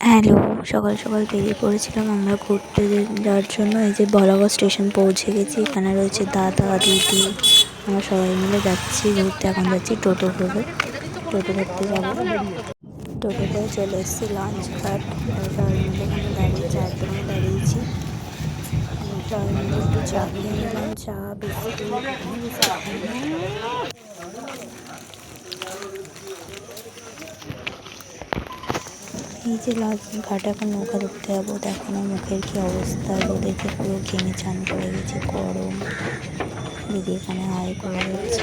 Hello, সকাল সকাল বেরিয়ে পড়েছিলাম আমরা ঘুরতে যাওয়ার জন্য। এই যে বলাগড় স্টেশন পৌঁছে গেছি। এখানে রয়েছে দাদা, দিদি, আমরা সবাই মিলে যাচ্ছি ঘুরতে। এখন যাচ্ছি টোটো করে, টোটো ধরতে যাবো। টোটো করে চলে এসেছি লঞ্চ ঘাট। সবাই মিলে এখানে দাঁড়িয়ে চায়ের দোকানে দাঁড়িয়েছি। সবাই মিলে একটু চা খেয়ে নিলাম, চা বিস্কুট। এই যে ঘাটে এখন নৌকা ধরতে যাবো। দেখো না মুখের কি অবস্থা, রোদেতে পুরো ঘেমে চান করে গেছি, গরম। দিদি এখানে হাই করে দিচ্ছে।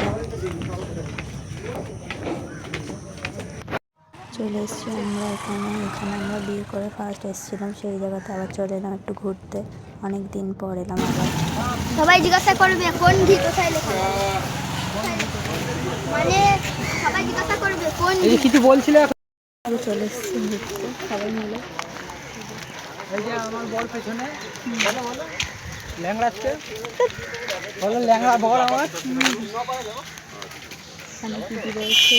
চলে এসেছি আমরা এখানে আমরা বিয়ে করে ফার্স্ট এসেছিলাম, সেই জায়গাতে আবার চলে এলাম একটু ঘুরতে। অনেক দিন পর এলাম আবার। সবাই জিজ্ঞাসা করবে কোন ঘি কোথায় লেখা, মানে সবাই জিজ্ঞাসা করবে কোন ঘি। কিছু বলছিলে চলে এসেছি ঘুরতে সবাই মিলে। এই যে আমার বল পেছনে বলো বলো ল্যাংড়াচ্ছে বলো ল্যাংড়া বল আমার এখানে দিদি রয়েছে,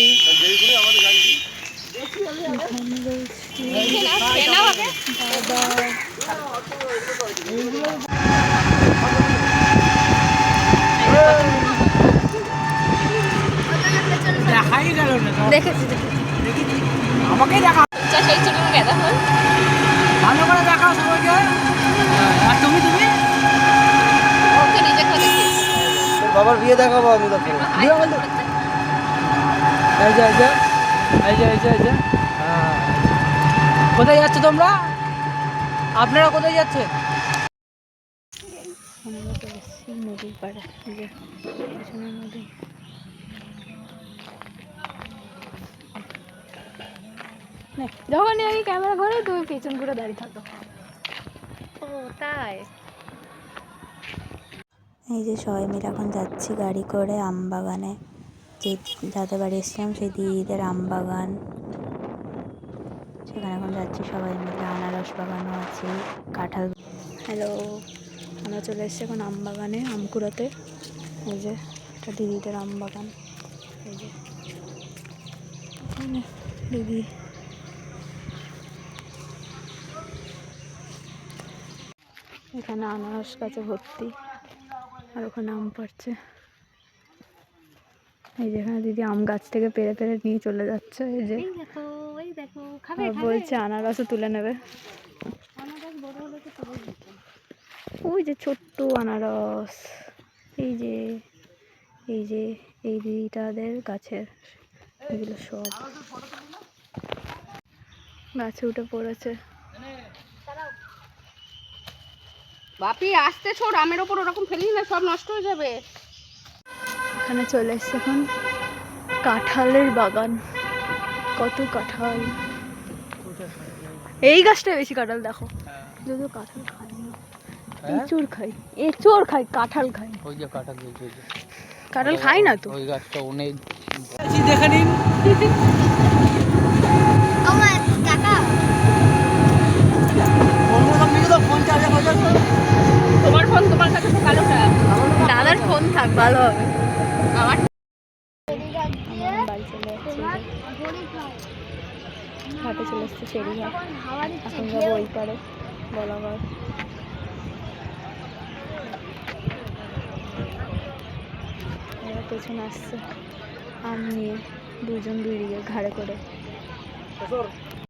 দেখাই গেল না। দেখেছি আমাকে দেখা ভালো করে দেখাও সবাইকে। আর তুমি বাবার বিয়ে দেখাবো আমি তোকে। এই যে কোথায় যাচ্ছ তোমরা? আপনারা কোথায় যাচ্ছেন? নদীর পাড়ে, নদী। যখন এই ক্যামেরা ঘরে তুমি পেছন ঘুরে দাঁড়িয়ে থাকো। ও তাই। এই যে সবাই মিলে এখন যাচ্ছি গাড়ি করে আমবাগানে। যে যাদের বাড়ি এসেছিলাম সেই দিদিদের আমবাগান, সেখানে এখন যাচ্ছি সবাই মিলে। আনারস বাগানও আছে, কাঁঠাল। হ্যালো, আমরা চলে এসেছি এখন আমবাগানে, আমকুড়াতে। এই যে এটা দিদিদের আমবাগান। এই যে দিদি এখানে আনারস গাছে ভর্তি, আর ওখানে আম পাড়ছে। এই যেখানে দিদি আম গাছ থেকে পেরে পেরে নিয়ে চলে যাচ্ছে। এই যে বলছে আনারসও তুলে নেবে। ওই যে ছোট্ট আনারস, এই যে এই দিদিটাদের গাছের এগুলো সব গাছে উঠে পড়েছে। বাপি আসতে ছোট আমের ওপর ওরকম ফেলিস না, সব নষ্ট হয়ে যাবে। এখানে চলে এসছে এখন কাঁঠালের বাগান। কত কাঁঠাল, এই গাছটায় বেশি কাঁঠাল। দেখো যদিও কাঁঠাল খাই না, এঁচোড় খাই, এঁচোড় খাই, কাঁঠাল খাই। ওই যে কাঁঠাল বলছে, কাঁঠাল খাই না তো। ওই গাছটা অনেক দেখে নিন। আমার কাকা তোমার ফোন তোমার কাছে তো কালোটা, দাদার ফোন থাক ভালো হবে। আমার বাড়ি চলে যাচ্ছে, ঘাটে চলে এসছে ফেরিঘাট। এখন যাবো ওই পারে বলাগড়। এরা পেছনে আসছে আম নিয়ে, দুজন দুই দিকে ঘাড়ে করে।